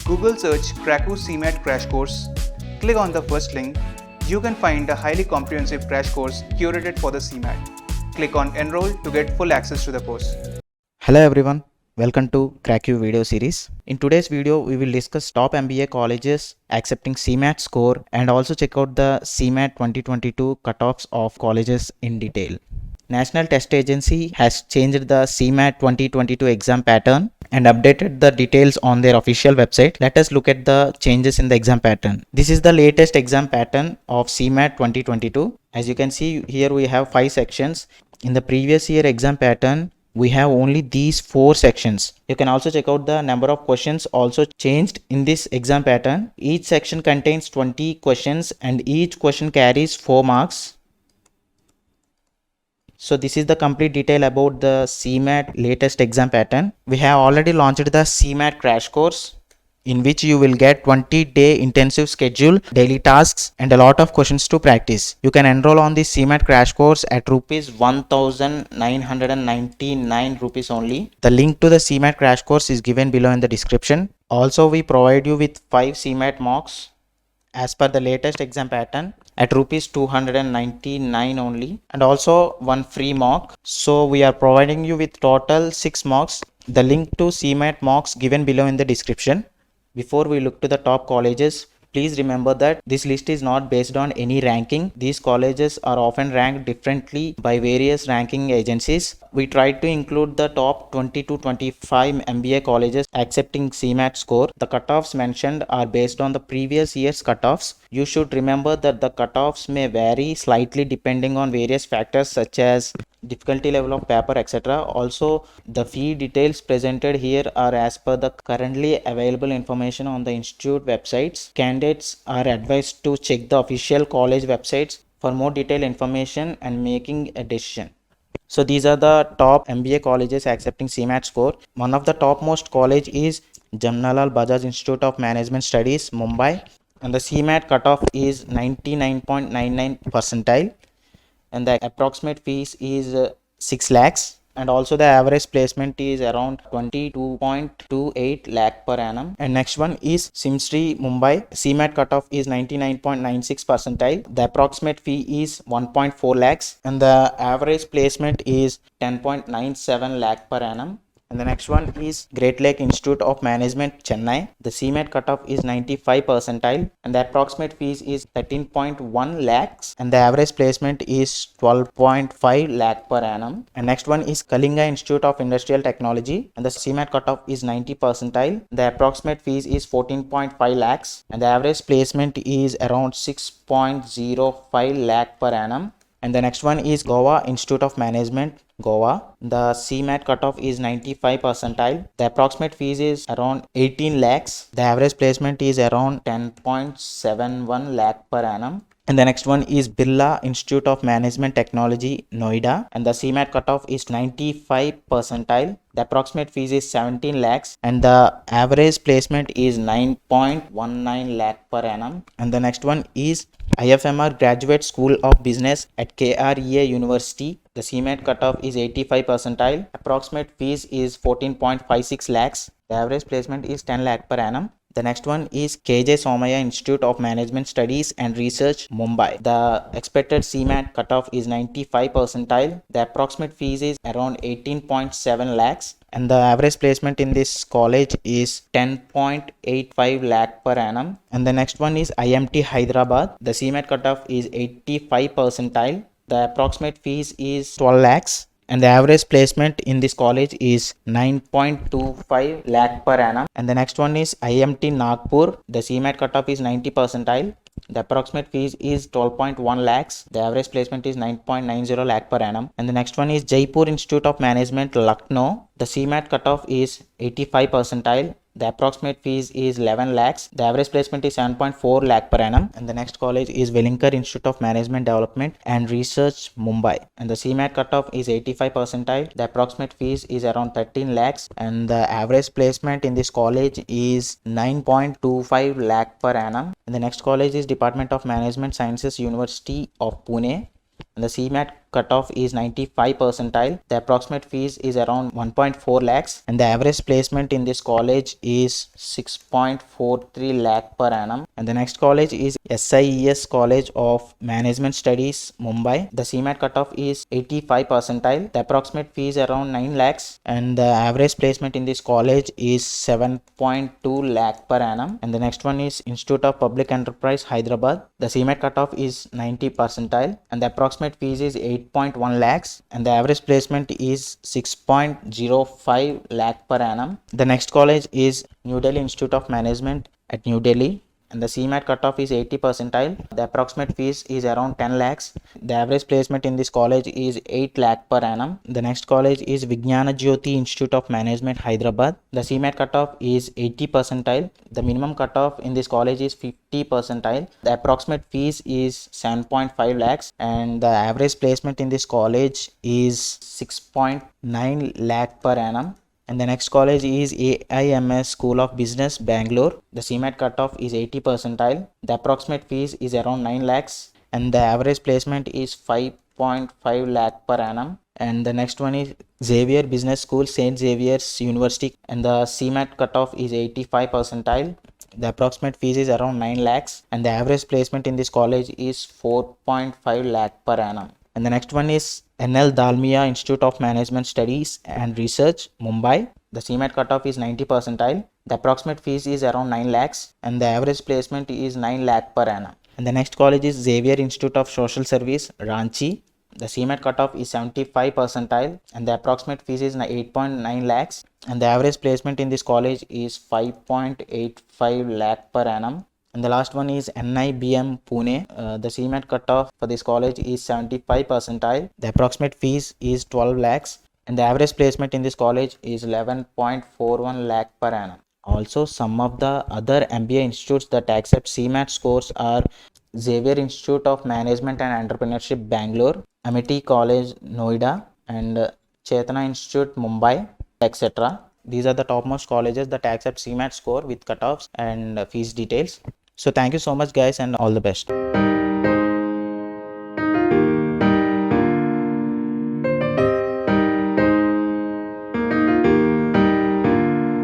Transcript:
Google search Krakow CMAT Crash Course. Click on the first link. You can find a highly comprehensive crash course curated for the CMAT. Click on Enroll to get full access to the course. Hello everyone, welcome to Krakow video series. In today's video, we will discuss top MBA colleges accepting CMAT score and also check out the CMAT 2022 cutoffs of colleges in detail. National Test Agency has changed the CMAT 2022 exam pattern and updated the details on their official website. Let us look at the changes in the exam pattern. This is the latest exam pattern of CMAT 2022. As you can see here, we have 5 sections. In the previous year exam pattern, we have only these 4 sections. You can also check out the number of questions also changed in this exam pattern. Each section contains 20 questions and each question carries 4 marks. So this is the complete detail about the CMAT latest exam pattern. We have already launched the CMAT crash course, in which you will get 20-day intensive schedule, daily tasks and a lot of questions to practice. You can enroll on the CMAT crash course at rupees 1999 rupees only. The link to the CMAT crash course is given below in the description. Also, we provide you with 5 CMAT mocks as per the latest exam pattern at rupees 299 only, and also one free mock. So we are providing you with total 6 mocks. The link to CMAT mocks given below in the description. Before we look to the top colleges, please remember that this list is not based on any ranking. These colleges are often ranked differently by various ranking agencies. We tried to include the top 20 to 25 MBA colleges accepting CMAT score. The cutoffs mentioned are based on the previous year's cutoffs. You should remember that the cutoffs may vary slightly depending on various factors such as difficulty level of paper, etc. Also, the fee details presented here are as per the currently available information on the institute websites. Candidates are advised to check the official college websites for more detailed information and making a decision. So these are the top MBA colleges accepting CMAT score. One of the topmost college is Jamnalal Bajaj Institute of Management Studies, Mumbai, and the CMAT cutoff is 99.99 percentile. And the approximate fees is 6 lakhs, and also the average placement is around 22.28 lakh per annum. And next one is Simsri Mumbai. CMAT cutoff is 99.96 percentile. The approximate fee is 1.4 lakhs and the average placement is 10.97 lakh per annum. And the next one is Great Lake Institute of Management, Chennai. The CMAT cutoff is 95 percentile and the approximate fees is 13.1 lakhs and the average placement is 12.5 lakh per annum. And next one is Kalinga Institute of Industrial Technology and the CMAT cutoff is 90 percentile. The approximate fees is 14.5 lakhs and the average placement is around 6.05 lakh per annum. And the next one is Gawa Institute of Management, Gawa. The CMAT cutoff is 95 percentile. The approximate fees is around 18 lakhs. The average placement is around 10.71 lakh per annum. And the next one is Billa Institute of Management Technology, Noida. And the CMAT cutoff is 95 percentile. The approximate fees is 17 lakhs and the average placement is 9.19 lakh per annum. And the next one is Ifmr Graduate School of Business at Krea University. The CMAT cutoff is 85 percentile. Approximate fees is 14.56 lakhs. The average placement is 10 lakh per annum. The next one is Samia Institute of Management Studies and Research, Mumbai. The expected CMAT cutoff is 95 percentile. The approximate fees is around 18.7 lakhs and the average placement in this college is 10.85 lakh per annum. And the next one is Imt Hyderabad. The CMAT cutoff is 85 percentile. The approximate fees is 12 lakhs. And the average placement in this college is 9.25 lakh per annum. And the next one is Imt Nagpur. The CMAT cutoff is 90 percentile. The approximate fees is 12.1 lakhs. The average placement is 9.90 lakh per annum. And the next one is Jaipur Institute of Management, Lucknow. The CMAT cutoff is 85 percentile. The approximate fees is 11 lakhs. The average placement is 7.4 lakh per annum. And the next college is Wellingkar Institute of Management Development and Research, Mumbai. And the CMAT cutoff is 85 percentile. The approximate fees is around 13 lakhs. And the average placement in this college is 9.25 lakh per annum. And the next college is Department of Management Sciences, University of Pune. And the CMAT cutoff is 95 percentile. The approximate fees is around 1.4 lakhs and the average placement in this college is 6.43 lakh per annum. And the next college is SIES College of Management Studies, Mumbai. The CMAT cutoff is 85 percentile. The approximate fees around 9 lakhs and the average placement in this college is 7.2 lakh per annum. And the next one is Institute of Public Enterprise, Hyderabad. The CMAT cutoff is 90 percentile and the approximate fees is 8.1 lakhs and the average placement is 6.05 lakh per annum. The next college is New Delhi Institute of Management at New Delhi and the CMAT cutoff is 80 percentile. The approximate fees is around 10 lakhs. The average placement in this college is 8 lakh per annum. The next college is Vigna Jyoti Institute of Management, Hyderabad. The CMAT cutoff is 80 percentile. The minimum cutoff in this college is 50 percentile. The approximate fees is 7.5 lakhs and the average placement in this college is 6.9 lakh per annum. And the next college is AIMS School of Business, Bangalore. The CMAT cutoff is 80 percentile. The approximate fees is around 9 lakhs and the average placement is 5.5 lakh per annum. And the next one is Xavier Business School, St. Xavier's University, and the CMAT cutoff is 85 percentile. The approximate fees is around 9 lakhs and the average placement in this college is 4.5 lakh per annum. And the next one is NL Dalmia Institute of Management Studies and Research, Mumbai. The CMAT cutoff is 90 percentile. The approximate fees is around 9 lakhs and the average placement is 9 lakh per annum. And the next college is Xavier Institute of Social Service, Ranchi. The CMAT cutoff is 75 percentile and the approximate fees is 8.9 lakhs and the average placement in this college is 5.85 lakh per annum. And the last one is NIBM Pune. The CMAT cutoff for this college is 75 percentile. The approximate fees is 12 lakhs and the average placement in this college is 11.41 lakh per annum. Also, some of the other MBA institutes that accept CMAT scores are Xavier Institute of Management and Entrepreneurship, Bangalore, Amity College, Noida, and Chetana Institute, Mumbai, etc. These are the topmost colleges that accept CMAT score with cutoffs and fees details. So thank you so much guys and all the best.